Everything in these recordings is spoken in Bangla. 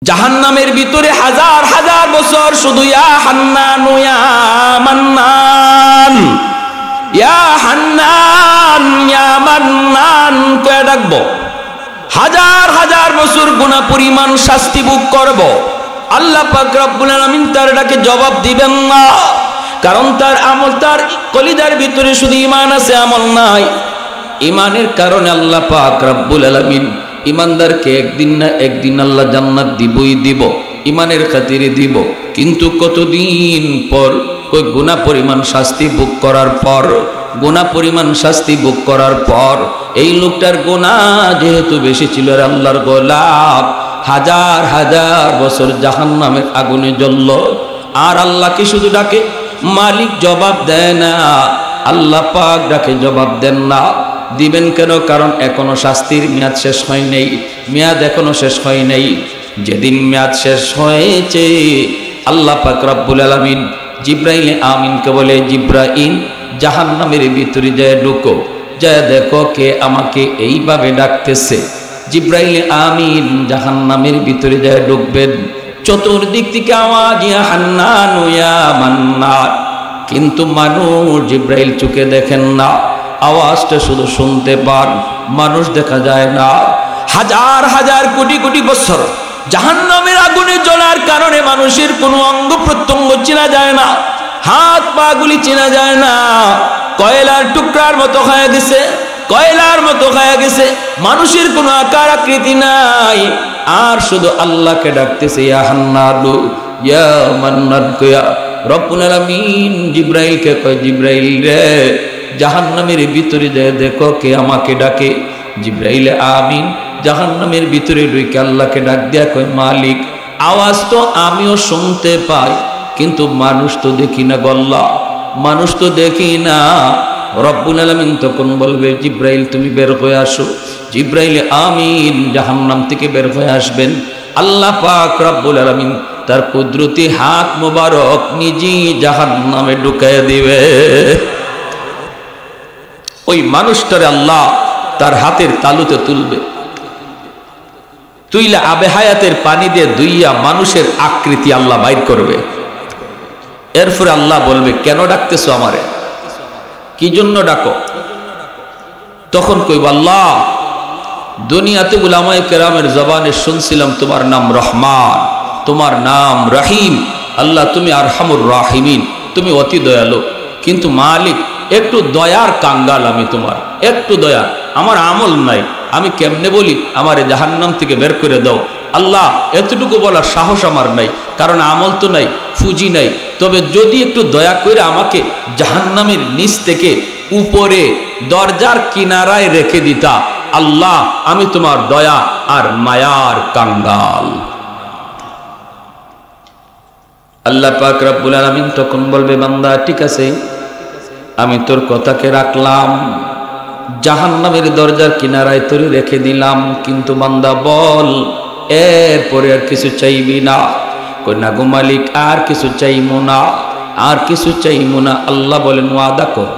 জাহান্নামের ভিতরে হাজার হাজার বছর শুধু ইয়া হান্নান ইয়া মান্নান, ইয়া হান্নান ইয়া মান্নান কয়ে ডাকবো। হাজার হাজার বছর গুনাহ পরিমাণ শাস্তি ভোগ করব। আল্লাহ পাক রব্বুল আলামিন তার ডাকে জবাব দিবেন না, কারণ তার আমল, তার কলিজার ভিতরে শুধু ঈমান আছে, আমল নাই। ঈমানের কারণে আল্লাহ পাক রব্বুল আলামিন ঈমানদারকে একদিন না একদিন আল্লাহ জান্নাত দিবই দিব, ঈমানের খাতিরে দিব। কিন্তু কতদিন পর? কই গুনাহ পরিমাণ শাস্তি ভোগ করার পর, গুনাহ পরিমাণ শাস্তি ভোগ করার পর এই লোকটার গুনাহ যেহেতু বেশি ছিল, আল্লাহর গোলাম হাজার হাজার বছর জাহান্নামের আগুনে জ্বলল। আর আল্লাহকে শুধু ডাকে, মালিক জবাব দেয় না, আল্লাহ পাক ডাকে জবাব দেন না। দিবেন কেন? কারণ এখনো শাস্তির মেয়াদ শেষ হয় নাই, মেয়াদ এখনো শেষ হয় নাই। যেদিন মেয়াদ শেষ হয়েছে আল্লাহ পাক রব্বুল আলামিন জিব্রাইল আমিনকে বলে, জিব্রাইল জাহান্নামের ভিতরে যায় ঢুকো, যায় দেখো কে আমাকে এইভাবে ডাকতেছে। জিব্রাইল আমিন জাহান্নামের ভিতরে যায় ঢুকবেন, চতুর্দিক থেকে আওয়াজ ইয়া হান্নান ইয়া মান্নান, কিন্তু মানুষ জিব্রাইল চোখে দেখেন না, আওয়াজটা শুধু শুনতে পান, মানুষ দেখা যায় না। হাজার হাজার কোটি কোটি বছর জাহান্নামের আগুনে জ্বলার কারণে মানুষের কোনো অঙ্গ প্রত্যঙ্গ চেনা যায় না, হাত পা গুলি চেনা যায় না, কয়লার টুকরার মতো হয়ে গেছে, কয়লার মতো হয়ে গেছে, মানুষের কোনো আকার আকৃতি নাই। আর শুধু আল্লাহকে ডাকতেছে ইয়া হান্নান ইয়া মান্নান কয়া। রব্বুল আলামিন জিব্রাইলকে কয়, জিব্রাইল রে জাহান্নামের ভিতরে যায় দেখো কে আমাকে ডাকে। জিব্রাইল আমিন জাহান্নামের ভিতরে ঢুকে আল্লাহকে ডাক দেয়া কয়, মালিক আওয়াজ তো আমিও শুনতে পাই, কিন্তু মানুষ তো দেখি না গল্লা, মানুষ তো দেখি না। রব্বুল আলামিন তখন বলবে, জিব্রাইল তুমি বের হয়ে আসো। জিব্রাইল আমিন জাহান্নাম থেকে বের হয়ে আসবেন। আল্লাহ পাক রব্বুল আলামিন তার কুদরতি হাত মোবারক নিজেই জাহান্নামে ঢুকায় দিবে। ওই মানুষটারে আল্লাহ তার হাতের তালুতে তুলবে, তুইলা আবে হায়াতের পানি দিয়ে দুইয়া মানুষের আকৃতি আল্লাহ বাইর করবে। এরপরে আল্লাহ বলবে, কেন ডাকতেছো আমারে, কি জন্য ডাকো? তখন কইব, আল্লাহ দুনিয়াতে উলামায়ে কেরামের জবানে শুনছিলাম তোমার নাম রহমান, তোমার নাম রহিম। আল্লাহ তুমি আরহামুর রাহিমিন, তুমি অতি দয়ালু। কিন্তু মালিক একটু দয়ার কাঙ্গাল আমি, তোমার একটু দয়া, আমার আমল নাই, আমি কেমনে বলি আমারে জাহান্নাম থেকে বের করে দাও। আল্লাহ এতটুকু বলার সাহস আমার নাই, কারণ আমল তো নাই, ফুজি নাই। তবে যদি একটু দয়া করে আমাকে জাহান্নামের নিচ থেকে উপরে দরজার কিনারায় রেখে দিতা, আল্লাহ আমি তোমার দয়া আর মায়ার কাঙ্গাল। আল্লাহ পাক রব্বুল আলামিন তখন বলবে, বান্দা ঠিক আছে, আমি তোর কথাকে রাখলাম, জাহান্নামের দরজার কিনারায় তোর রেখে দিলাম, কিন্তু বান্দা বল এরপরে আর কিছু চাইবি না? কই না গো মালিক, আর কিছু চাইবো না, আর কিছু চাইবো না। আল্লাহ বলেন, ওয়াদা কর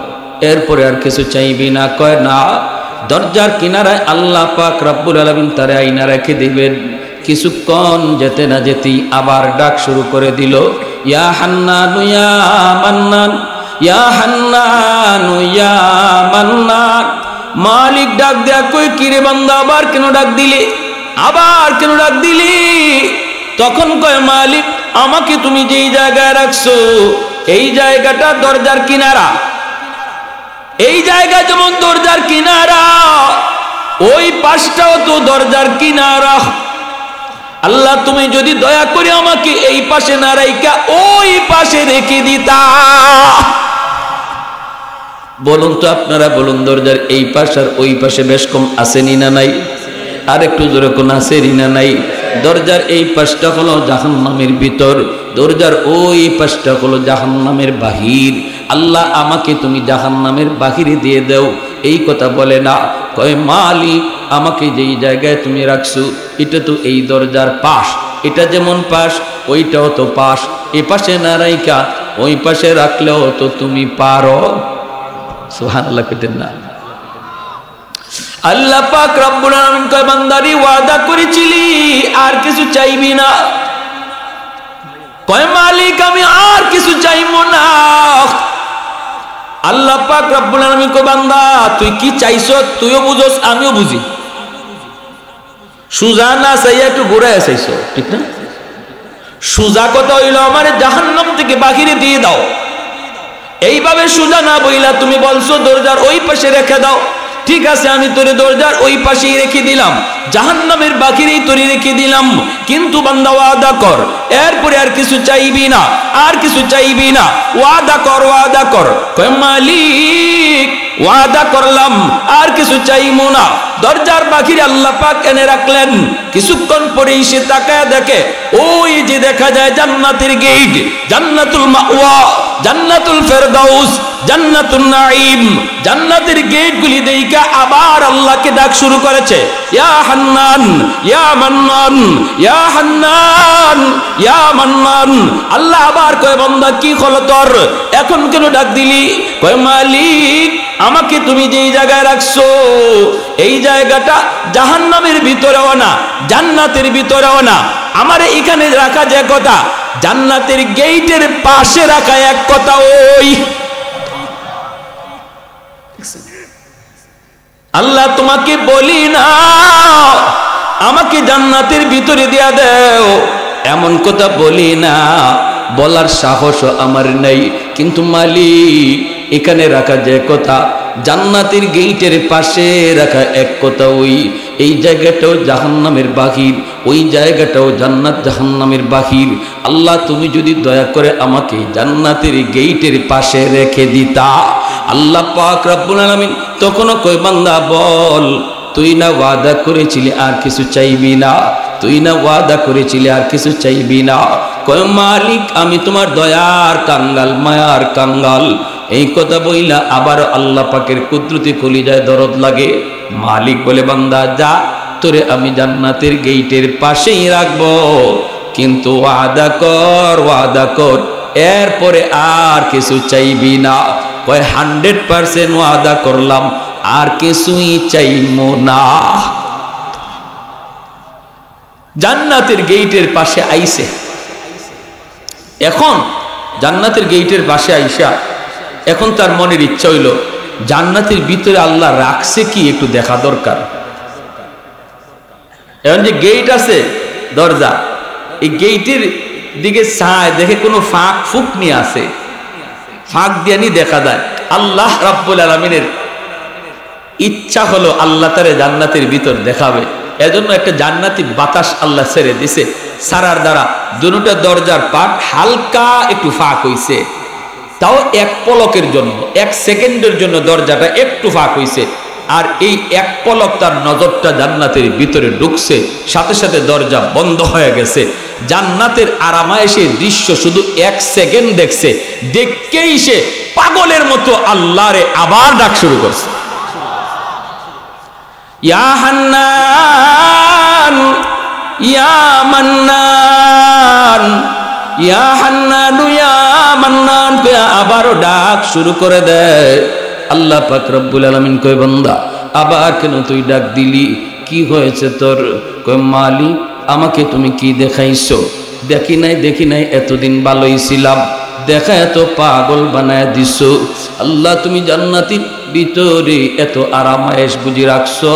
এরপরে আর কিছু চাইবি না? কয় না। দরজার কিনারায় আল্লাহ পাক রব্বুল আলামিন তারে আইনা রেখে দিবেন। কিছুক্ষণ যেতে না যেতেই আবার ডাক শুরু করে দিল, ইয়া হান্নান ইয়া মান্নান, ইয়া হান্নান ইয়া মান্নান। মালিক ডাক দেয়া কই, কিরে বান্দা আবার কেন ডাক দিলি, আবার কেন ডাক দিলি? তখন কয়, মালিক আমাকে তুমি যেই জায়গায় রাখছো এই জায়গাটা দরজার কিনারা, এই জায়গা যেমন দরজার কিনারা, ওই পাশটাও তো দরজার কিনারা। আল্লাহ তুমি যদি দয়া করে আমাকে এই পাশে না রাইকা ওই পাশে রেখে দিতা। বলুন তো আপনারা, বলুন দরজার এই পাশ আর ওই পাশে বেশ কম আসেনি না নাই? আর একটু জোরে কোন আসেনি না নাই? দরজার এই পাশটা হলো জাহান্নামের ভিতর, দরজার ওই পাশটা হলো জাহান্নামের বাহির। আল্লাহ আমাকে তুমি জাহান্নামের বাহিরে দিয়ে দাও, এই কথা বলে না। কয় মালিক আমাকে যেই জায়গায় তুমি রাখছো এটা তো এই দরজার পাশ, এটা যেমন পাশ ওইটাও তো পাশ, এ পাশে না রাইকা ওই পাশে রাখলেও তো তুমি পারো। সুবহানাল্লাহ কেটেন না। আল্লাহ পাক রব্বুল আলামিন কয় বান্দারি ওয়াদা করেছিলি আর কিছু চাইবি না? কয় মালিক আমি আর কিছু চাইবো না। আল্লাহ পাক রব্বুল আলামিন কয় বান্দা তুই কি চাইছ তুইও বুঝোস আমিও বুঝি, সুজা না চাইয়া একটু ঘুরাইয়া চাইছ, ঠিক না? সুজা কথা হইল আমার জাহান্নাম থেকে বাহিরে দিয়ে দাও, এইভাবে সুজা না বইলা তুমি বলছো দরজার ওই পাশে রেখে দাও, ঠিক আছে আমি তোরে দরজার ওই পাশেই রেখে দিলাম, জাহান্নামের বাকিরেই তোরে রেখে দিলাম, কিন্তু বান্দা ওয়াদা কর এরপরে আর কিছু চাইবি না, আর কিছু চাইবি না, ওয়াদা কর, ওয়াদা কর। কয় মালিক ওয়াদা করলাম আর কিছু চাইবো না। দরজার বাহিরে আল্লাহ পাক এনে রাখলেন, কিছুক্ষণ পরেই সে তাকায় দেখে ওই যে দেখা যায় জান্নাতের গেট, জান্নাতুল মাওয়া, জান্নাতুল ফেরদাউস, জান্নাতুন নাঈম, জান্নাতের গেটগুলি দেইখা আবার আল্লাহকে ডাক শুরু করেছে, ইয়া হান্নান ইয়া মান্নান, ইয়া হান্নান ইয়া মান্নান। আল্লাহ আবার কয় বান্দা কি হলো তোর, এখন কেন ডাক দিলি? কয় মালিক আমাকে তুমি যেই জায়গায় রাখছো এই জায়গাটা জাহান্নামের ভিতরেও না জান্নাতের ভিতরেও না, আমারে এখানে রাখা যে কথা জান্নাতের গেটের পাশে রাখা এক কথা। ওই আল্লাহ তোমাকে বলি না আমাকে জান্নাতের ভিতরে দিয়া দেও, এমন কথা বলি না, বলার সাহসও আমার নাই, কিন্তু মালিক এখানে রাখা যে কথা জান্নাতের গেটের পাশে রাখা এক কথা। ওই এই জায়গাটাও জাহান্নামের বাহির, ওই জায়গাটাও জান্নাত জাহান্নামের বাহির। আল্লাহ তুমি যদি দয়া করে আমাকে জান্নাতের গেটের পাশে রেখে দিতা। আল্লাহ পাক রব্বুল আলামিন তখনও কয় বান্দা বল তুই না ওয়াদা করেছিলি আর কিছু চাইবি না, তুই না ওয়াদা করেছিলি আর কিছু চাইবি না। কয় মালিক আমি তোমার দয়ার কাঙ্গাল, মায়ার কাঙ্গাল। এই কথা বইলা আবার আল্লাহ পাকের কুদরতি কলিজায় দরদ লাগে। মালিক বলে বান্দা যা, তোরে আমি জান্নাতের গেটের পাশেই রাখবো, কিন্তু ওয়াদা কর, ওয়াদা কর এরপরে আর কিছু চাইবি না। কয় 100% ওয়াদা করলাম আর কিছুই চাইবো না। জান্নাতের গেটের পাশে আইছে, এখন জান্নাতের গেটের পাশে আইসা এখন তার মনের ইচ্ছা হইল জান্নাতের ভিতরে আল্লাহ রাখছে কি একটু দেখা দরকার। এখন যে গেট আছে দরজা, এই গেটের দিকে চায় দেখে কোনো ফাঁক ফুক নিয়ে আছে, ফাঁক দিয়ে নি দেখা যায়। আল্লাহ রাব্বুল আলামিনের ইচ্ছা হলো আল্লাহ তারে জান্নাতের ভিতর দেখাবে, এজন্য একটা জান্নাতি বাতাস আল্লাহ ছেড়ে দিছে, সারার দ্বারা দুটো দরজার পাট হালকা একটু ফাঁক হইছে, তাও এক পলকের জন্য, এক সেকেন্ডের জন্য দরজাটা একটু ফাঁক হইছে। আর এই এক পলক তার নজরটা জান্নাতের ভিতরে ঢুকছে, সাথে সাথে দরজা বন্ধ হয়ে গেছে। জান্নাতের আরামায়েশে দৃশ্য শুধু এক সেকেন্ড দেখছে, দেখকেই সে পাগলের মতো আল্লাহরে আবার ডাক শুরু করছে, ইয়া হান্নান ইয়া মান্নান, ইয়া হান্নান ইয়া মান্নান কয়া আবারও ডাক শুরু করে দেয়। আল্লাহ পাক রব্বুল আলামিন কয় বান্দা আবার কেন তুই ডাক দিলি, কি হয়েছে তোর? কয় মালিক আমাকে তুমি কি দেখাইছো? দেখি নাই, দেখি নাই, এতদিন ভালোই ছিলাম, দেখা এত পাগল বানায় দিছো। আল্লাহ তুমি জান্নাতের ভিতরে এত আরামায়েশ বুঝি রাখছো,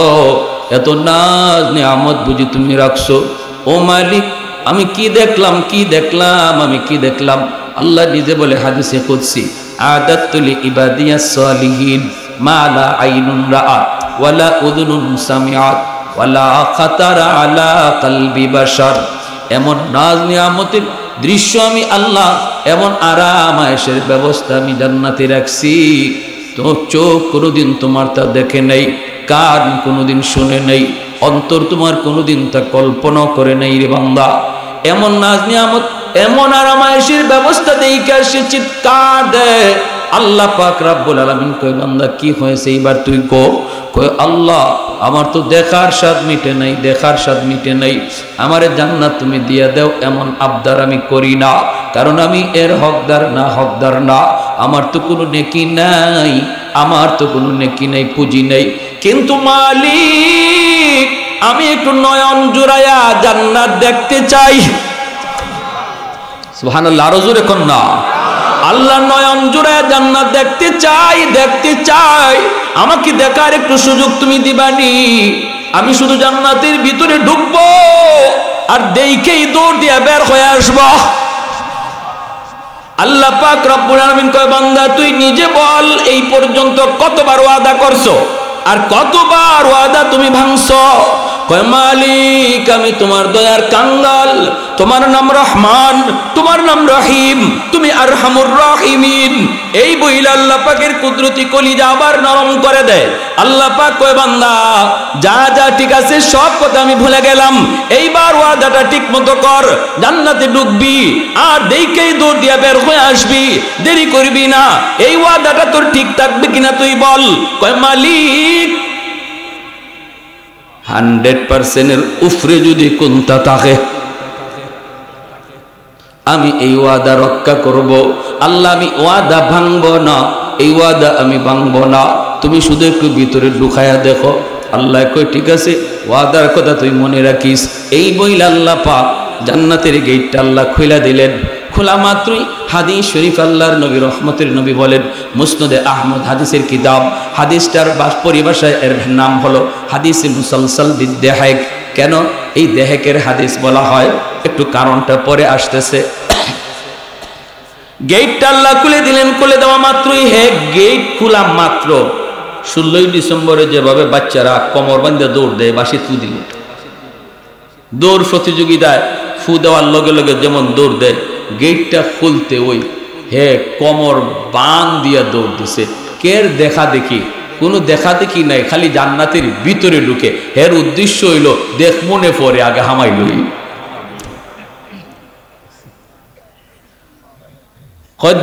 এত নাজ নিয়ামত বুঝি তুমি রাখছো। ও মালিক আমি কি দেখলাম, কি দেখলাম, আমি কি দেখলাম? আল্লাহ নিজে বলে হাদিসে কুদসি, আদাতু লি ইবাদিয়াস সালিহিন মা লা আইনুন রাআত ওয়ালা উযুনুন সামিআত ওয়ালা খাতারা আলা কলবি বাশার। এমন নাজ নিয়ামতের দৃশ্য আমি আল্লাহ, এমন আরাম আয়েশের ব্যবস্থা আমি জান্নাতে রাখছি, তো চোখ কোনোদিন তোমার তা দেখে নাই, কান কোনোদিন শুনে নাই, অন্তর তোমার কোনোদিন তা কল্পনা করে নাই রে বান্দা। এমন নাজ নিয়ামত, এমন আরাম আয়েশের ব্যবস্থা দেইখা সে চিৎকার দেয়। আল্লাহ পাক রব্বুল আলামিন কয় বান্দা কি হয়েছে এবার তুই কো? কয় আল্লাহ আমার তো দেখার স্বাদ মিটে নাই, দেখার স্বাদ মিটে নাই, আমারে জান্নাত তুমি দিয়া দাও এমন আবদার আমি করি না, কারণ আমি এর হকদার না, হকদার না। আমার তো কোনো নেকি নাই, আমার তো কোনো নেকি নাই, পুঁজি নাই, কিন্তু মালিক আমি একটু নয়ন জুড়াইয়া জান্নাত দেখতে চাই। সুবহানাল্লাহ, আরো জোরে কোন না। আল্লাহ নয়ন জুড়াইয়া জান্নাত দেখতে চাই, দেখতে চাই, আমাকে দেখার একটু সুযোগ তুমি দিবানি। আমি শুধু জান্নাতের ভিতরে ঢুকবো আর দেখেই দৌড় দিয়া বের হয়ে আসবো। আল্লাহ পাক রব্বুল আলামিন কয়, বান্দা তুই নিজে বল এই পর্যন্ত কতবার ওয়াদা করছো আর কতবার ওয়াদা তুমি ভাঙছো? কয়, মালিক আমি তোমার দয়ার কাঙ্গাল, তোমার নাম রহমান, তোমার নাম রহিম, তুমি আরহামুর রাহিমিন। এই বইলা আল্লাহ পাকের কুদরতি কলিজা আবার নরম করে দেয়। আল্লাহ পাক কয়, বান্দা যা যা ঠিক আছে সব কথা আমি ভুলে গেলাম, এইবার ওয়াদাটা ঠিক মতো কর, জান্নাতে ঢুকবি আর দেখেই দৌড় দিয়া বের হয়ে আসবি, দেরি করবি না। এই ওয়াদাটা তোর ঠিক থাকবে কিনা তুই বল। কয়, মালিক 100% উপরে যদি কোনটা থাকে আমি এই ওয়াদা রক্ষা করব। আল্লাহ আমি ওয়াদা ভাঙবো না, এই ওয়াদা আমি ভাঙবো না, তুমি শুধু একটু ভিতরে ঢুকায়া দেখো। আল্লাহ কই, ঠিক আছে, ওয়াদার কথা তুই মনে রাখিস। এই বইলা আল্লাহ পাক জান্নাতের গেটটা আল্লাহ খুলে দিলেন। খোলা মাত্রই হাদিস শরীফ আল্লাহর নবী রহমতের নবী বলেন, মুসনাদে আহমদ হাদিসের কিতাব, হাদিসটার পরিভাষায় এর নাম হলো হাদিসে মুসালসাল বিদ্দেহেক। কেন এই দেহেকের হাদিস বলা হয় একটু কারণটা পরে আসতেছে। গেটটা আল্লাহ খুলে দিলেন, খুলে দেওয়া মাত্রই গেট খোলা মাত্র 16ই ডিসেম্বরে যেভাবে বাচ্চারা কোমর বাঁধে দৌড় দেয় বাঁশি ফু দিল, দৌড় প্রতিযোগিতায় ফু দেওয়ার লগে লগে যেমন দৌড় দেয়, গেটটা খুলতে ওই কোমর বান দিয়া দৌড় দিছে। কের দেখা দেখি? কোনো দেখা দেখি নাই, খালি জান্নাতের ভিতরে ঢুকে এর উদ্দেশ্য হইল দেখ মনে পড়ে আগে হামাই লই।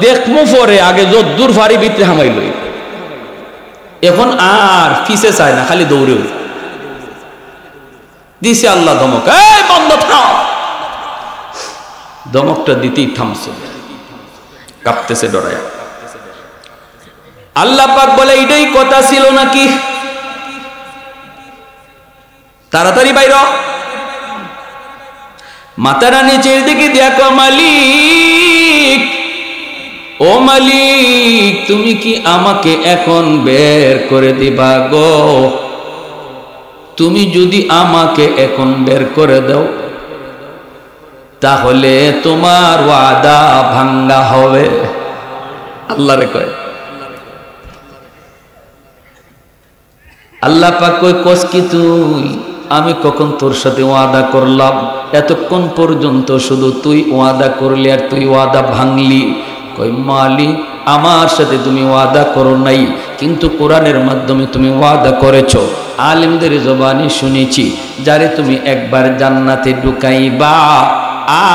দেখমো পরে আগে যদ্দূর ফারি ভিতরে হামাই লই। এখন আর ফিসে চায় না, খালি দৌড়ে দিছে আল্লাহ ধমক, এই বন্ধ থাম। ধমকটা দিতেই থামছে, কাঁপতেছে ডরায়া। আল্লাহ পাক বলে, এটাই কথা ছিল নাকি? তাড়াতাড়ি বাইর। মাথাটা নিচের দিকে দেখো, মালিক ও মালিক তুমি কি আমাকে এখন বের করে দিবা গো? তুমি যদি আমাকে এখন বের করে দাও তাহলে তোমার ওয়াদা ভাঙ্গা হবে। আল্লাহরে কয়, আল্লাহ পাক কয়, কস কি তুই? আমি কখন তোর সাথে ওয়াদা করলাম? এতক্ষণ পর্যন্ত শুধু তুই ওয়াদা করলি আর তুই ওয়াদা ভাঙলি। কই, মালিক আমার সাথে তুমি ওয়াদা করো নাই, কিন্তু কোরআনের মাধ্যমে তুমি ওয়াদা করেছো, আলেমদের জবানি শুনেছি, যারে তুমি একবার জান্নাতে ঢুকাইবা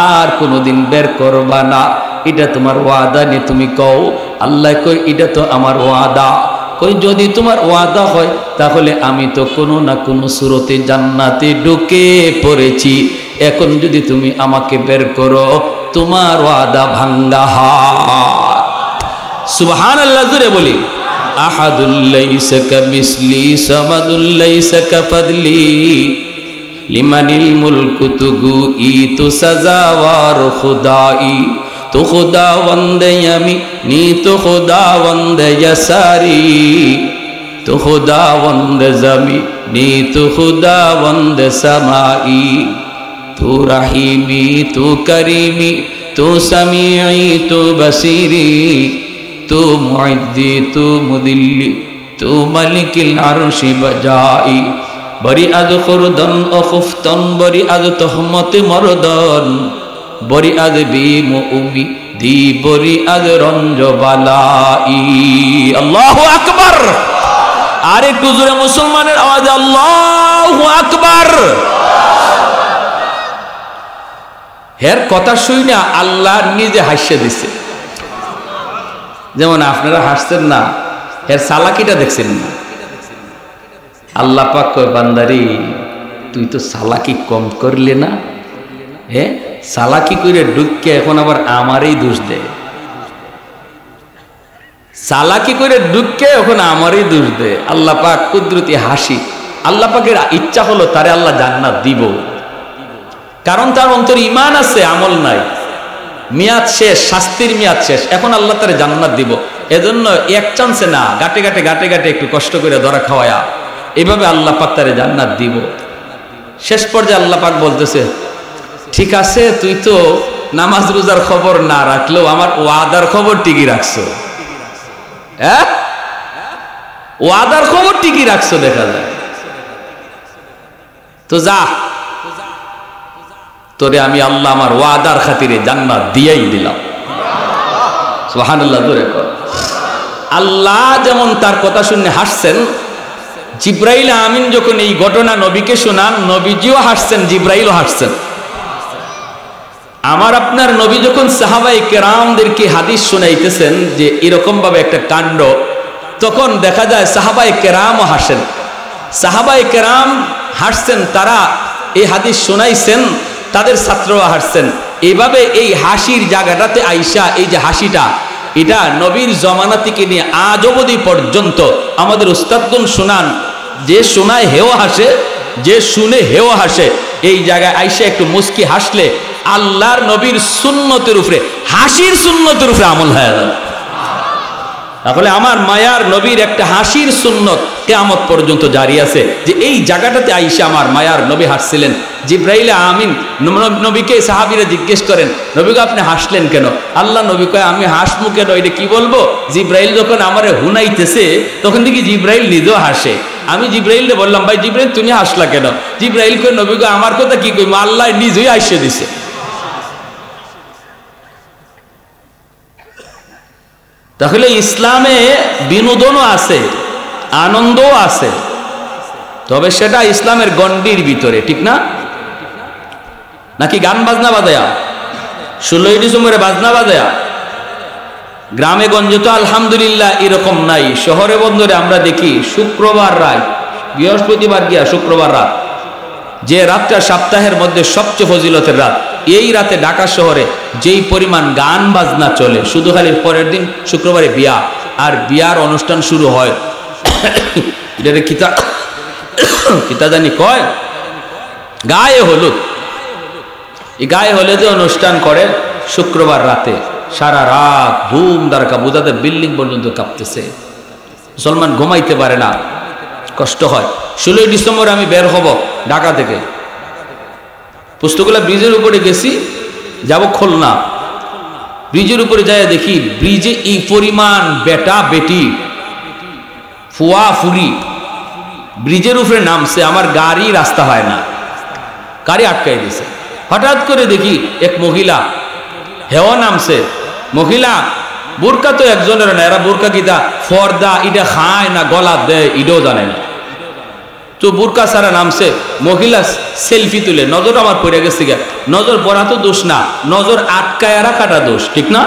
আর কোনোদিন বের করবা না, এটা তোমার ওয়াদা নি তুমি কও। আল্লাহ কই, এটা তো আমার ওয়াদা। কই, যদি তোমার ওয়াদা হয় তাহলে আমি তো কোনো না কোনো সুরতে জান্নাতে ঢুকে পড়েছি, এখন যদি তুমি আমাকে বের করো তোমার ওয়াদা ভাঙ্গা হয়। সুবহানাল্লাহ, জোরে বলি। আহাদুল লাইসা কামিসলি সামাদুল লাইসা কাফাদলি লিমানিল মুলকু তুগুই তু সাজাওয়ার খুদাই তো খুদাওয়ান্দে আমি নি তো খুদাওয়ান্দে ইয়াসারি তো খুদাওয়ান্দে জামি নি তো খুদাওয়ান্দে সামাই তু রাহিমি তু করিমি তু সামিঈ তু বসিরি তু মুইদ্দি তু মুদিল্লি তু মালিকিল আরশি বজাই বরি আজ খুরদন ও খুফতন বরি আজ তহমতে মরদন বরি আজ বিমু উমি দি বরি আজ রঞ্জ বালাই। আল্লাহু আকবার। আর একটু জোরে মুসলমানের আওয়াজ আল্লাহু আকবার। হের কথা শুনে আল্লাহ নিজে হাসিয়ে দিছে। যেমন আপনারা হাসছেন না, এর চালাকিটা দেখছেন না। আল্লাহ পাক কয়, বান্দারি তুই তো চালাকি কম করলে না, চালাকি করে ঢুকে এখন আবার আমারই দোষ দেয়। চালাকি করে ঢুকে ওখানে আমারই দোষ দে। আল্লাহ পাক কুদরতি হাসি, আল্লাহ পাকের ইচ্ছা হলো তারে আল্লাহ জান্নাত দিব, কারণ তার অন্তরে ঈমান আছে, আমল নাই, মেয়াদ শেষ, শাস্তির মেয়াদ শেষ, এখন আল্লাহ তারে জান্নাত দিব। এজন্য এক চান্সে না, গাটে গাটে একটু কষ্ট করে ধরা খাওয়ায়া এইভাবে আল্লাহ পাক তারে জান্নাত দিব। শেষ পর্যায়ে আল্লাহ পাক বলতেছে, ঠিক আছে তুই তো নামাজ রোজার খবর না রাখলেও আমার ওয়াদার খবর ঠিকই রাখছো। হ্যাঁ, ওয়াদার খবর ঠিকই রাখছো, দেখা যায়। তো যা, তোরে আমি আল্লাহ আমার ওয়াদার খাতিরে জান্নাত দিয়েই দিলাম। সুবহানাল্লাহ, জোরে কর। আল্লাহ যেমন তার কথা শুনে হাসছেন, জিব্রাইল আমিন যখন এই ঘটনা নবীকে শোনান, নবীজিও হাসছেন, জিব্রাইলও হাসছেন। আমার আপনার নবী যখন সাহাবায়ে কেরামদেরকে হাদিস শোনাইতেছেন যে এরকম ভাবে একটা কাণ্ড, তখন দেখা যায় সাহাবায়ে কেরামও হাসেন। সাহাবায়ে কেরাম হাসছেন, তারা এই হাদিস শোনাইছেন, তাদের ছাত্ররা হাসছেন। এইভাবে এই হাসির জায়গাটাতে আইসা, এই যে হাসিটা, এটা নবীর জমানা থেকে নিয়ে আজ অবধি পর্যন্ত আমাদের উস্তাদগণ শোনান, যে শোনায় হেও হাসে, যে শুনে হেও হাসে। এই জায়গায় আইসা একটু মুস্কি হাসলে আল্লাহর নবীর সুন্নতের উপরে, হাসির সুন্নতের উপরে আমল হয়ে যাবে। তাহলে আমার মায়ার নবীর একটা হাসির সুন্নত কিয়ামত পর্যন্ত জারি আছে, যে এই জায়গাটাতে আইসা আমার মায়ার নবী হাসছিলেন। জিব্রাইল আমিন নবীকে, সাহাবীরা জিজ্ঞেস করেন, নবীকে আপনি হাসলেন কেন? আল্লাহ নবী কয়, আমি হাসমু কেন, এটা কি বলবো? জিব্রাইল যখন আমারে হুনাইতেছে তখন দেখি জিব্রাইল নিজেও হাসে। আমি জিব্রাইলকে বললাম, ভাই জিব্রাইল তুমি হাসলা কেন? জিব্রাইল কয়, নবী কয়, আমার কথা কি কইব, আল্লাহ নিজেই হাসিয়ে দিছে। তাহলে ইসলামে বিনোদনও আছে, আনন্দও আছে, তবে সেটা ইসলামের গণ্ডির ভিতরে, ঠিক না? নাকি গান বাজনা বাজায়া, 16ই ডিসেম্বরে বাজনা বাজায়া? গ্রামে গঞ্জে তো আলহামদুলিল্লাহ এরকম নাই। শহরে বন্দরে আমরা দেখি শুক্রবার রাত, বৃহস্পতিবার গিয়া শুক্রবার রাত, যে রাতটা সপ্তাহের মধ্যে সবচেয়ে ফজিলতের রাত, এই রাতে ঢাকা শহরে যেই পরিমাণ গান বাজনা চলে, শুধু খালি পরের দিন শুক্রবারে বিয়া, আর বিয়ার অনুষ্ঠান শুরু হয় এটা কিতা জানি কয়, গায়ে হলুদ। এই গায়ে হলুদে অনুষ্ঠান করে শুক্রবার রাতে, সারা রাত ধুম দারকা, বোঝাতে বিল্ডিং পর্যন্ত কাঁপতেছে, মুসলমান ঘুমাইতে পারে না, কষ্ট হয়। 16ই ডিসেম্বর আমি বের হব ঢাকা থেকে, পুস্তকগুলা ব্রিজের উপরে গেছি, যাব খুলনা, ব্রিজের উপরে যায় দেখি ব্রিজে এই পরিমাণ বেটা বেটি ফুয়া ফুরি ব্রিজের উপরে নামছে, আমার গাড়ি রাস্তা হয় না, গাড়ি আটকাই দিছে। হঠাৎ করে দেখি এক মহিলা হেও নামছে, মহিলা বোরকা তো একজনের না, এরা বোরকা কিতা ফর্দা এটা খায় না গলা দেয় এটাও জানে না, তো বোরকা ছাড়া নামছে। মহিলা সেলফি তুলে, নজর আমার পড়ে গেছে গা, নজর পড়া তো দোষ না, নজর আটকায় রাখাটা দোষ, ঠিক না?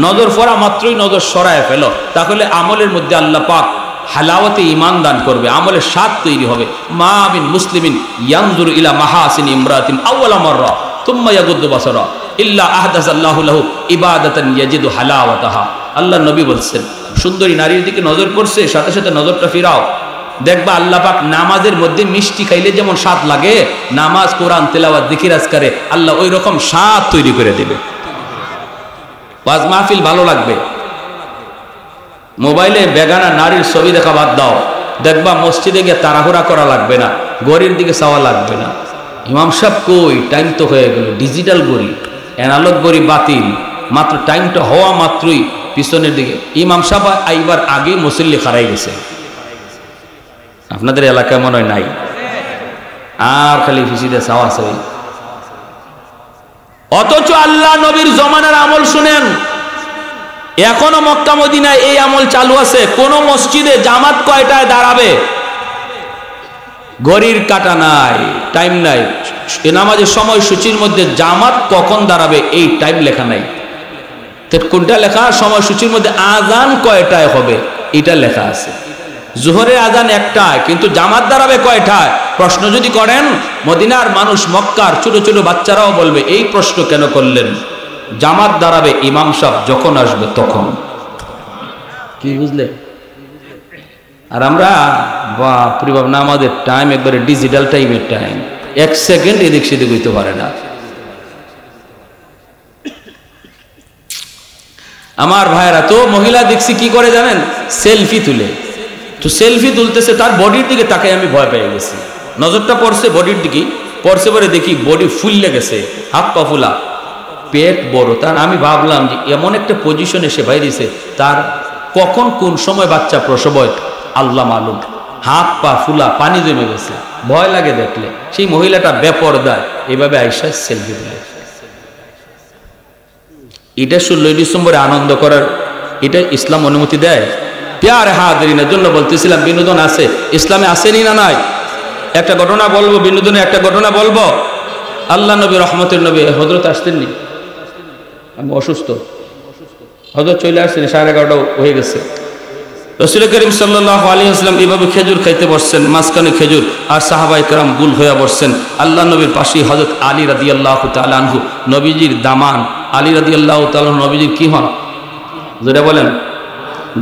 নজর পড়া মাত্রই নজর সরায় ফেলো, তাহলে আমলের মধ্যে আল্লাহ পাক হালাওয়াতে ঈমান দান করবে, আমলের স্বাদ তৈরি হবে। মা মিন মুসলিমিন ইয়ানজুরু ইলা মাহাসিন ইমরাতিন আউয়ালা মাররা তুম্মা ইয়াগুদ্দু বাসারা ইল্লা আহদাসাল্লাহু লাহু ইবাদাতান ইয়াজিদু হালাওয়াতাহা। আল্লাহ নবী বলছেন, সুন্দরী নারীর দিকে নজর পড়ছে, সাথে সাথে নজরটা ফিরাও, দেখবা আল্লাহ পাক নামাজের মধ্যে মিষ্টি খাইলে যেমন স্বাদ লাগে, নামাজ কোরআন তেলাওয়াত জিকির আজকারে আল্লাহ ওই রকম স্বাদ তৈরি করে দেবে। ওয়াজ মাহফিল ভালো লাগবে। মোবাইলে বেগানা নারীর ছবি দেখা বাদ দাও, দেখবা মসজিদে গিয়ে তাড়াহুড়া করা লাগবে না, ঘড়ির দিকে চাওয়া লাগবে না। ইমাম সাহেব কই, টাইম তো হয়ে গেল, ডিজিটাল ঘড়ি, অ্যানালগ ঘড়ি বাতিল, মাত্র টাইমটা হওয়া মাত্রই পিছনের দিকে ইমাম সাহেব আইবার আগেই মুসল্লি খারাই গেছে। আপনাদের এলাকায় মনে হয় নাই, আর খালি ফিসিতে চাওয়া চাই। অথচ আল্লাহ নবীর জমানার আমল শুনেন, এখনো মক্কা মদিনায় এই আমল চালু আছে। কোন মসজিদে জামাত কয়টায় দাঁড়াবে ঘড়ির কাটা নাই, টাইম নাই, নামাজের সময়সূচির মধ্যে জামাত কখন দাঁড়াবে এই টাইম লেখা নাই। কোনটা লেখা? সময়সূচির মধ্যে আজান কয়টায় হবে এটা লেখা আছে। জোহরের আজান একটায়, কিন্তু জামাত দাঁড়াবে কয়টায়? প্রশ্ন যদি করেন, মদিনার মানুষ, মক্কার ছোট ছোট বাচ্চারাও বলবে, এই প্রশ্ন কেন করলেন? জামাত দাঁড়াবে ইমাম সাহেব যখন আসবে তখন। কি বুঝলে? আর আমরা বাপরে বাপ না, আমাদের টাইম একবারে ডিজিটাল টাইমের টাইম, 1 সেকেন্ড এদিক সেদিক হইতে পারে না। আমার ভাইরা তো মহিলা দেখছি কি করে জানেন, সেলফি তুলে। তো সেলফি তুলতেছে, তার বডির দিকে তাকে আমি ভয় পেয়ে গেছি, নজরটা পড়ছে বডির দিকে, পড়ছে পরে দেখি বডি ফুললে গেছে, হাত পা ফুলা, পেট বড়। তার আমি ভাবলাম যে এমন একটা পজিশনে সে বাইরেছে, তার কখন কোন সময় বাচ্চা প্রসব হয় আল্লাহ মালুম, হাত পা ফুলা, পানি জমে গেছে, ভয় লাগে দেখলে। সেই মহিলাটা বেপরদায় এভাবে আইসা সেলফি তুলে। এটা 16 ডিসেম্বরে আনন্দ করার, এটা ইসলাম অনুমতি দেয়? প্যারে হাজরিনের জন্য বলতেছিলাম, বিনোদন আছে ইসলামে, আসেনি না নাই? একটা ঘটনা বলবো, বিনোদনে একটা ঘটনা বলবো। আল্লাহ নবী রহমতের নবী হযরত আসতেননি, আমি অসুস্থ, হযরত চলে আসছেন, 11:30 হয়ে গেছে। রাসূল করিম সাল্লাল্লাহু আলাইহি ওয়াসাল্লাম এইভাবে খেজুর খাইতে বসছেন, মাঝখানে খেজুর, আর সাহাবায়ে কেরাম গুল হয়ে বসছেন। আল্লাহ নবীর পাশেই হযরত আলী রাদিয়াল্লাহু তাআলা আনহু, নবীজির দামান। আলী রাদিয়াল্লাহু তাআলা নবীজির কি হন? যেটা বলেন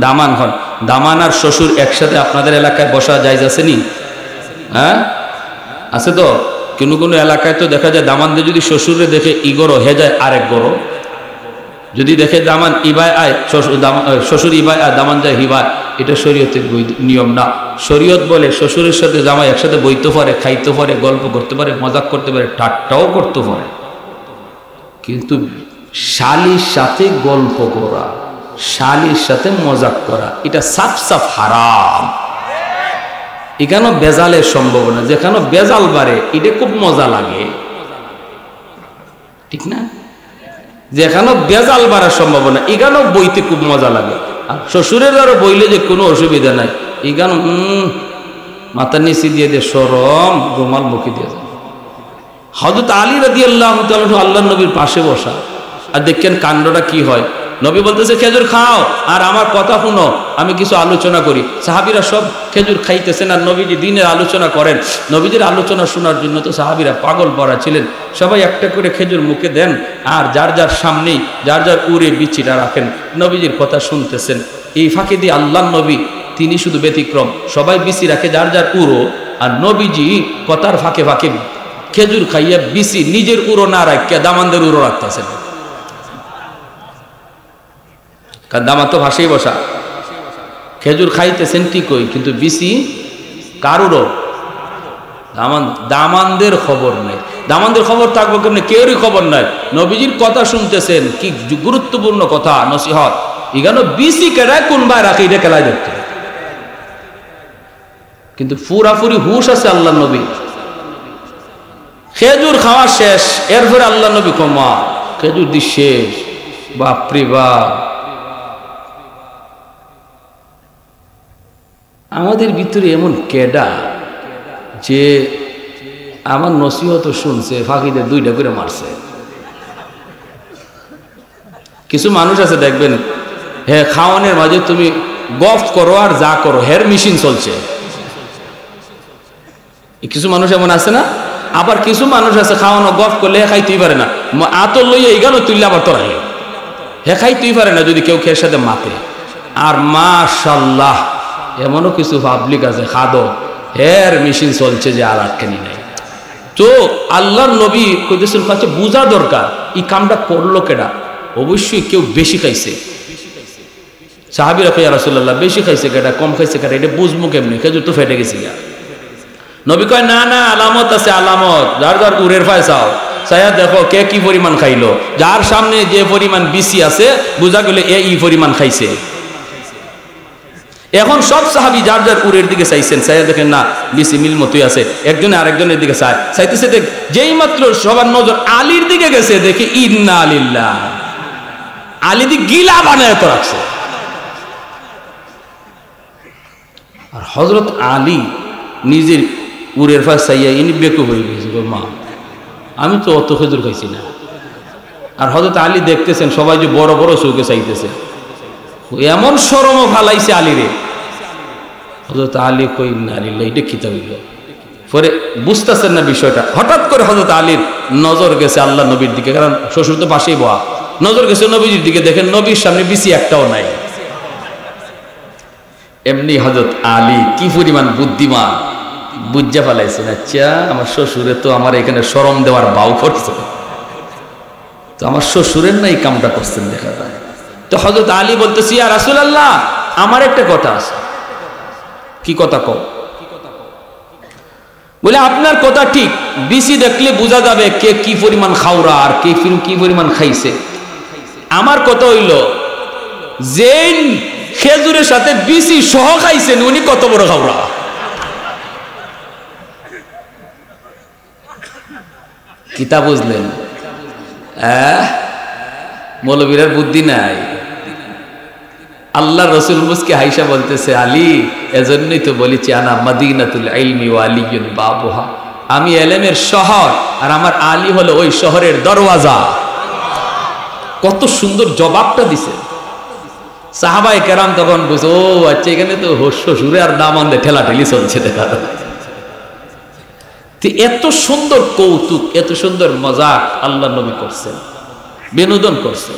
দামান হন। দামান আর শ্বশুর একসাথে আপনাদের এলাকায় বসা জায়েজ আছে নি? হ্যাঁ আছে তো। কোনো কোনো এলাকায় তো দেখা যায় দামানদের যদি শ্বশুরে দেখে ইগরো হে যায় আরেক গরো, যদি দেখে দামান ইবায় আয়, শ্বশুর ইবায় আর দামান যায় হিবায়, এটা শরীয়তের নিয়ম না। শরীয়ত বলে শ্বশুরের সাথে জামাই একসাথে বইতে পারে, খাইতে পারে, গল্প করতে পারে, মজাক করতে পারে, ঠাট্টাও করতে পারে, কিন্তু শালির সাথে গল্প করা, শালির সাথে মজাক করা, এটা সাফ সাফ হারাম। এখানে বেজালের সম্ভাবনা, যেখানে বেজাল বাড়ে এটা খুব মজা লাগে, ঠিক না? যেখানে বেজাল বাড়ার সম্ভাবনা, এখানেও বইতে খুব মজা লাগে। আর শ্বশুরের আরো বইলে যে কোনো অসুবিধা নাই, এখানে মাথার নিচে দিয়ে দিয়ে সরম রুমাল মুখে দিয়ে যায়। হযরত আলী রাদিয়াল্লাহু তাআলা আল্লাহর নবীর পাশে বসা, আর দেখেন কাণ্ডটা কি হয়। নবী বলতেছে খেজুর খাও আর আমার কথা শুনো, আমি কিছু আলোচনা করি। সাহাবীরা সব খেজুর খাইতেছেন আর নবীজি দিনের আলোচনা করেন। নবীজির আলোচনা শোনার জন্য তো সাহাবীরা পাগল পড়া ছিলেন। সবাই একটা করে খেজুর মুখে দেন, আর যার যার সামনেই যার যার উড়ে বিচিটা রাখেন, নবীজির কথা শুনতেছেন। এই ফাঁকে দিয়ে আল্লাহর নবী তিনি শুধু ব্যতিক্রম, সবাই বিচি রাখে যার যার উড়ো, আর নবীজি কথার ফাঁকে ফাঁকে খেজুর খাইয়া বিচি নিজের উড়ো না রাখিয়া দামানদের উড়ো রাখতেছেন। কারণ দামা তো ভাসেই বসা, খেজুর খাইতেছেন ঠিকই, কিন্তু বিসি কারুরও দামানদের খবর নেই। দামানদের খবর থাকবো কেমনি? কেউরই খবর নাই। নবীজির কথা শুনতেছেন, কি গুরুত্বপূর্ণ কথা, নসিহত। এখানে বিসি কেডায় কোন ভাই রাখে, এটা খেলায় দেখতে, কিন্তু পুরাপুরি হুশ আছে আল্লাহ নবী। খেজুর খাওয়া শেষ, এরপরে আল্লাহ নবী কমা খেজুর দি শেষ। বাপরে বাপ, আমাদের ভিতরে এমন কেডা যে আমার নসিহত শুনছে, ফাঁকিদের 2টা করে মারছে। কিছু মানুষ আছে দেখবেন, হ্যাঁ খাওয়ানোর মাঝে তুমি গফ করো আর যা করো, হের মেশিন চলছে। কিছু মানুষ এমন আছে না? আবার কিছু মানুষ আছে খাওয়ানো গফ করলে খাইতেই পারে না, আতর লইয়া এই গেল তুললে আবার তোরা হে খাইতেই পারে না যদি কেউ খেয়ের সাথে মাতে। আর মাশাল্লাহ এমনও কিছু পাবলিক আছে খাদো, হের মেশিন চলছে যে আর আটকানি নাই। তো আল্লাহর নবী কইতেছেন কাছে বুঝা দরকার এই কামটা করলো কেডা। অবশ্যই কেউ বেশি খাইছে। সাহাবীরা কয় ইয়া রাসূলুল্লাহ বেশি খাইছে কেডা, কম খাইছে কেডা, এটা বুঝবো কেমনে? খেজুর তো ফেটে গেছে। নবী কয় না না, আলামত আছে, আলামত। যার যার উরের ফায় চাও, চাইয়া দেখো কে কি পরিমাণ খাইলো। যার সামনে যে পরিমাণ বিসি আছে বুঝা গেলে এই পরিমাণ খাইছে। এখন সব সাহাবী যার যার উরের দিকে চাইছেন, চাইয়া দেখেন না বিসি মিল মতোই আছে। একজনে আরেকজনের দিকে চাইতেছে, দেখ যেই মাত্র সবার নজর আলীর দিকে গেছে, দেখে ইন্না লিল্লাহ, আলী দি গিলা বানায় তো রাখছে। আর হযরত আলী নিজের উরের ফাঁস চাইয়া ইনি বেকুব হয়ে গেছে, মা আমি তো অত খেজুর খাইছি না। আর হযরত আলী দেখতেছেন সবাই যে বড় বড় চৌকে চাইতেছে, এমন শরমও ফালাইছে আলীরে। হযরত আলী কই না আলিল্লাহ, এটা কি হইল? পরে বুঝতেছেন না বিষয়টা। হঠাৎ করে হযরত আলীর নজর গেছে আল্লাহ নবীর দিকে, কারণ শ্বশুর তো পাশেই বহা। নজর গেছে নবীজির দিকে, দেখেন নবীর সামনে বিসি একটাও নাই। এমনি হযরত আলী কি পরিমাণ বুদ্ধিমান, বুঝা ফেলাইছেন, আচ্ছা আমার শ্বশুরে তো আমার এখানে শরম দেওয়ার বাউ করছে, তো আমার শ্বশুরের না এই কামটা করছেন দেখা যায়। তো হযরত আলী বলতেছি, ইয়া রাসূলুল্লাহ আমার একটা কথা আছে। কি কথা কও? বলে আপনার কথা ঠিক, বিসি দেখলে বোঝা যাবে কে কি পরিমাণ খাওরা আর কে কি পরিমাণ খাইছে। আমার কথা হইল যে খেজুরের সাথে বিসি সহ খাইছেন উনি কত বড় খাওরা। কিতা বুঝলেন? মৌলবীরার বুদ্ধি নাই। আল্লাহ রসুল মুসকে হাইসা বলতেছে, আলী এজন্যই তো বলেছি আনা মাদিনাতুল ইলমি ওয়া আলিয়ুন বাবুহা, আমি এলেমের শহর আর আমার আলী হলো ওই শহরের দরওয়াজা। কত সুন্দর জবাবটা দিছে। সাহাবায়ে কেরাম তখন বুঝো, ও আচ্ছা এখানে তো শ্বশুরে আর দামানদে ঠেলাঠেলি চলছে দেখা। এত সুন্দর কৌতুক, এত সুন্দর মজাক আল্লাহ নবী করছেন, বিনোদন করছে।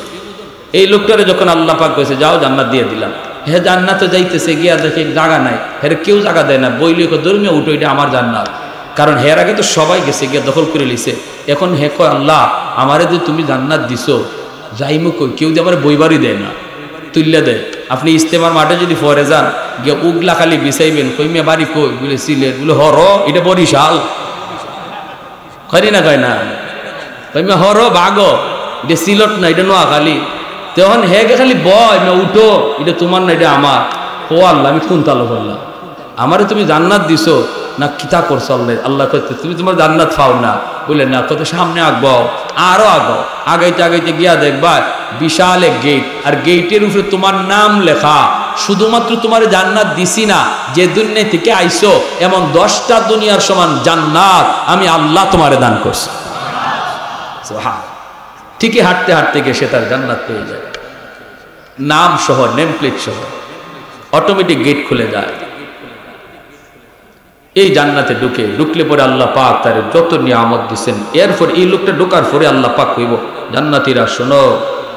এই লোকটারে যখন আল্লাহ পাক কইছে যাও জান্নাত দিয়ে দিলাম, হে জান্নাতে যাইতেছে, গিয়া দেখে জায়গা নাই, হের কেউ জায়গা দেয় না, বইলে ধর্মীয় উঠো এটা আমার জান্নাত, কারণ হের আগে তো সবাই গেছে গিয়া দখল করে লিছে। এখন হে কয় আল্লাহ আমারে যে তুমি জান্নাত দিছো, যাইমু কই, কেউ যে আমার বইবারই দেয় না, তুললে দেয়। আপনি ইস্তেমার মাঠে যদি পরে যান, গিয়া উগলা খালি বিছাইবেন, কই মেয়ে বাড়ি কই, বলে সিলেট, বলে হর এটা বরিশাল, কয় না কয় না, কই মেয়ে হর ভাগ, এটা সিলট না, এটা নোয়াখালী। তখন হেগে খালি বয় না উঠো, এটা তোমার না এটা আমার। ও আল্লাহ আমি কোন তালো করলাম, আমারে তুমি জান্নাত দিছো না কিতা করছো আল্লাহ? আল্লাহ কইতে তুমি তোমার জান্নাত পাও না, বলে না কত সামনে আগবাও, আরো আগো, আগাইতে আগাইতে গিয়া দেখবা বিশাল এক গেট, আর গেটের উপরে তোমার নাম লেখা। শুধুমাত্র তোমার জান্নাত দিছি না, যে দুনিয়া থেকে আইছো এমন 10টা দুনিয়ার সমান জান্নাত আমি আল্লাহ তোমারে দান করছি। সুবহান। ঠিকই হাঁটতে হাঁটতে গিয়ে সে তার জান্নাত পেয়ে যায়, নাম সহ, নেম প্লেট সহ, অটোমেটিক গেট খুলে যায়। এই জান্নাতে ঢুকলে পরে আল্লাহ পাক তার যত নিয়ামত দিচ্ছেন, এরপর এই লোকটা ঢোকার পরে আল্লাহ পাক কইব, জান্নাতীরা শোনো,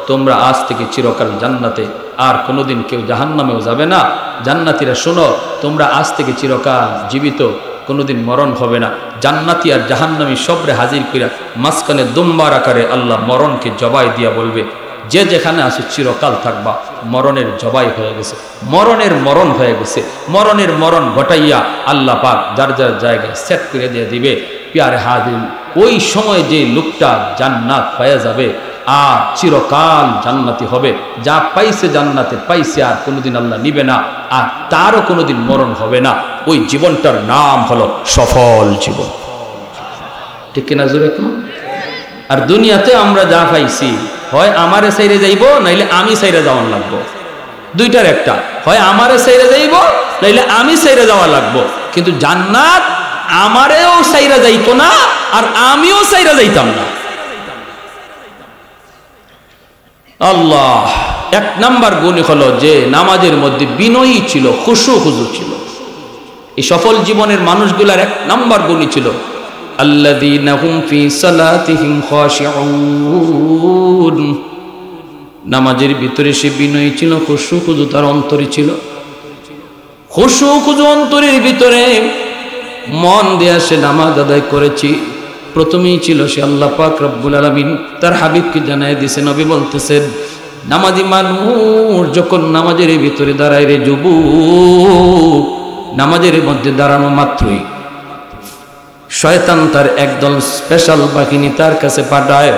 তোমরা আজ থেকে চিরকাল জান্নাতে, আর কোনোদিন কেউ জাহান্নামেও যাবে না। জান্নাতীরা শোনো, তোমরা আজ থেকে চিরকাল জীবিত, কোনোদিন মরণ হবে না। জান্নাতি আর জাহান্নামী সবরে হাজির কইরা মাঝখানে দুম্বার আকারে আল্লাহ মরণকে জবাই দিয়া বলবে, যে যেখানে আসো চিরকাল থাকবা। মরণের জবাই হয়ে গেছে, মরণের মরণ হয়ে গেছে, মরণের মরণ ঘটাইয়া আল্লাহ পাক যার যার জায়গায় সেট করে দিয়ে দিবে। প্যারে হাজির ওই সময় যে লোকটা জান্নাত পাওয়া যাবে আর চিরকাল জান্নাতি হবে, যা পাইছে জান্নাতে পাইছে, আর কোনোদিন আল্লাহ নিবে না, আর তারও কোনোদিন মরণ হবে না। ওই জীবনটার নাম হলো সফল জীবন। ঠিক কিনা জোরে কোন? আর দুনিয়াতে আমরা যা পাইছি, হয় আমারে সাইরে যাইব, নাইলে আমি সাইরে যাওয়ার লাগবো। দুইটার একটা, হয় আমারে সাইরে যাইব, নাইলে আমি সাইরে যাওয়া লাগবো। কিন্তু জান্নাত আমারেও সাইরা যাইতো না, আর আমিও সাইরা যাইতাম না। আল্লাহ এক নাম্বার গুণ হলো যে নামাজের মধ্যে বিনয়ী ছিল, খুশু ছিল। এই সফল জীবনের মানুষগুলার এক নাম্বার গুণই ছিল আল্লাযীনা হুম ফি সালাতিহিম খাশিউন। নামাজের ভিতরে সে বিনয়ী ছিল, খুশু তার অন্তরে ছিল। খুশু অন্তরের ভিতরে মন দেয়া সে নামাজ আদায় করেছি। প্রথমেই ছিল সে আল্লাহ পাক রব্বুল আলামিন তার হাবিবকে জানায় দিয়েছে। নবী বলতেছেন, নামাজি মানুষ যখন নামাজের ভিতরে দাঁড়ায় রে যুবক, নামাজের মধ্যে দাঁড়ানো মাত্রই শয়তান তার একদল স্পেশাল বাহিনী তার কাছে পাঠায়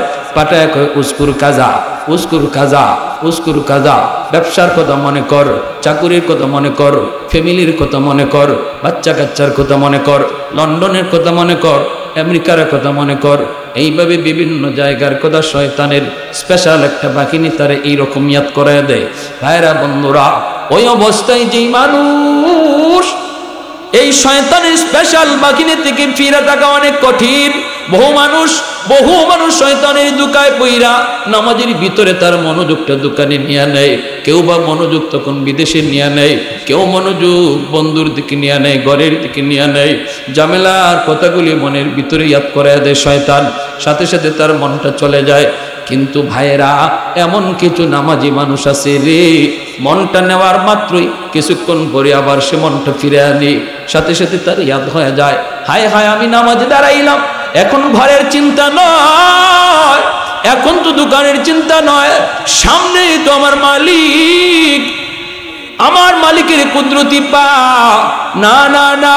কয় উস্কুর কাজা, উস্কুর কাজা, উস্কুর কাজা। ব্যবসার কথা মনে কর, চাকুরির কথা মনে কর, ফ্যামিলির কথা মনে কর, বাচ্চা কাচ্চার কথা মনে কর, লন্ডনের কথা মনে কর, আমেরিকার কথা মনে কর। এইভাবে বিভিন্ন জায়গার কথা শয়তানের স্পেশাল একটা বাহিনী তারে এইরকম ইয়াদ করায় দেয়। ভাইরা বন্ধুরা, ওই অবস্থায় যেই মানুষ এই শয়তানের স্পেশাল বাহিনী থেকে ফিরে থাকা অনেক কঠিন। বহু মানুষ শয়তানের দুকায় পইরা নামাজের ভিতরে তার মনোযোগটা দোকানে নিয়ে নেয়। কেউ বা মনোযোগ তখন বিদেশে নিয়ে নেয়, কেউ মনোযোগ বন্ধুর দিকে নিয়ে নেয়, ঘরের দিকে নিয়ে নেয়। ঝামেলার কথাগুলি মনের ভিতরে ইয়াদ করায় দেয় শয়তান, সাথে সাথে তার মনটা চলে যায়। কিন্তু ভাইয়েরা, এমন কিছু নামাজি মানুষ আছে রে, মনটা নেওয়ার মাত্রই কিছুক্ষণ পরে আবার সে মনটা ফিরে আনে, সাথে সাথে তার ইয়াদ হয়ে যায়, হায় হায় আমি নামাজে দাঁড়াইলাম, এখন ঘরের চিন্তা নয়, এখন তো দোকানের চিন্তা নয়, সামনেই তো আমার মালিক, আমার মালিকের কুদরতি পা, না না না,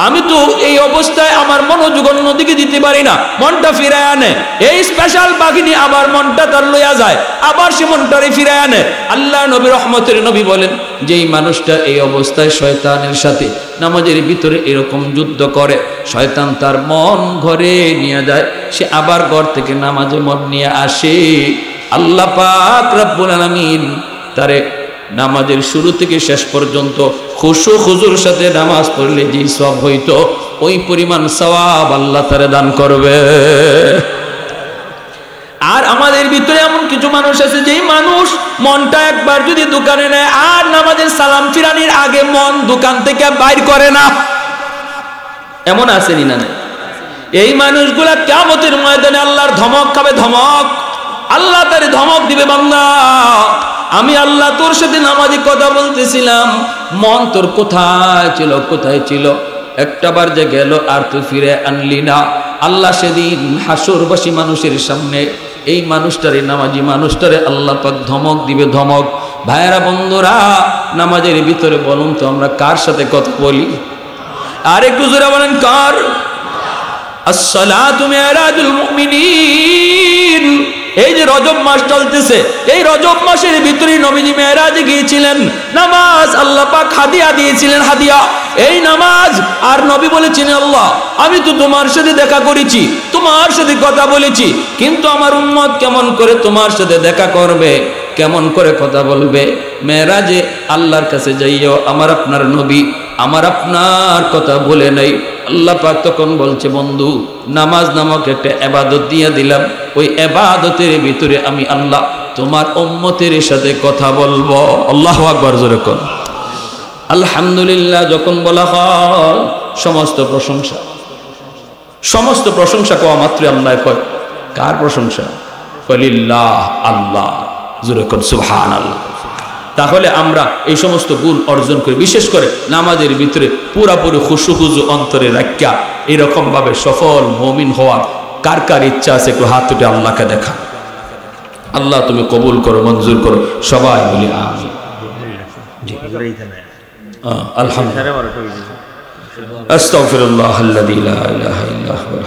আমি তো এই অবস্থায় আমার মনোযোগ অন্যদিকে দিতে পারি না, মনটা ফিরায় আনে, এই স্পেশাল বাহিনী আবার মনটা তার লইয়া যায়, আবার সে মনটারে ফিরায় আনে। আল্লাহ নবী রহমতের নবী বলেন, যেই মানুষটা এই অবস্থায় শয়তানের সাথে নামাজের ভিতরে এরকম যুদ্ধ করে, শয়তান তার মন ঘরে নিয়ে যায়, সে আবার ঘর থেকে নামাজে মন নিয়ে আসে। আল্লাহ পাক রব্বুল আলামিন তারে নামাজের শুরু থেকে শেষ পর্যন্ত খুশু খুজুর সাথে নামাজ পড়লে যে সওয়াব হইতো, ওই পরিমাণ সওয়াব আল্লাহ তারে দান করবে। আর আমাদের ভিতরে এমন কিছু মানুষ আছে, যেই মানুষ মনটা একবার যদি দোকানে নেয় আর নামাজের সালাম ফিরানির আগে মন দোকান থেকে বাইর করে না, এমন আছে না? এই মানুষগুলা কিয়ামতের ময়দানে আল্লাহর ধমক খাবে, ধমক, আল্লাহ তারে ধমক দিবে, বান্দা আমি আল্লাহ তোর সাথে নামাজে কথা বলতেছিলাম, মন তোর কোথায় ছিল, কোথায় ছিল, একটাবার যে গেল আর তুই ফিরে আনলি না। আল্লাহ সেদিন হাসরবাসী মানুষের সামনে এই মানুষটারে, নামাজি মানুষটারে আল্লাহ পাক ধমক দিবে, ধমক। ভাইয়েরা বন্ধুরা, নামাজের ভিতরে বলুন তো আমরা কার সাথে কথা বলি? আর একটু জোরে বলেন, কার? আসসালাতু মিরাজুল মুমিনিন। এই যে রজব মাস চলতেছে, এই রজব মাসের ভিতরে নবীজি মেরাজে গিয়েছিলেন, নামাজ আল্লাহ পাক হাদিয়া দিয়েছিলেন, হাদিয়া এই নামাজ। আর নবী বলেছেন, আল্লাহ আমি তো তোমার সাথে দেখা করেছি, তোমার সাথে কথা বলেছি, কিন্তু আমার উম্মত কেমন করে তোমার সাথে দেখা করবে, কেমন করে কথা বলবে? মেরাজে আল্লাহর কাছে যাইও আমার আপনার নবী আমার আপনার কথা বলে নাই। আল্লাহ পাক তখন বলছে, বন্ধু নামাজ নামক একটা ইবাদত দিয়ে দিলাম, ওই ইবাদতের ভিতরে আমি আল্লাহ তোমার উম্মতের সাথে কথা বলবো। আল্লাহু আকবার, জোরে কোন আলহামদুলিল্লাহ। যখন বলা হয় সমস্ত প্রশংসা, সমস্ত প্রশংসা কোয়া মাত্র আল্লাহ কয়, কার প্রশংসা? লিল্লাহ, আল্লাহ, জোরে কোন সুবহানাল্লাহ। তাহলে আমরা এই সমস্ত গুণ অর্জন করি, বিশেষ করে নামাজের ভিতরে পুরাপুরি খুশু খুজু অন্তরে রাখা, এরকম ভাবে সফল মুমিন হওয়ার কার কার ইচ্ছা আছে একটু হাত তুলে আল্লাহকে দেখা। আল্লাহ তুমি কবুল করো, মঞ্জুর করো, সবাই বলি আমিন। আলহামদুলিল্লাহ, আস্তাগফিরুল্লাহ আল্লাযী লা ইলাহা ইল্লা হুয়া।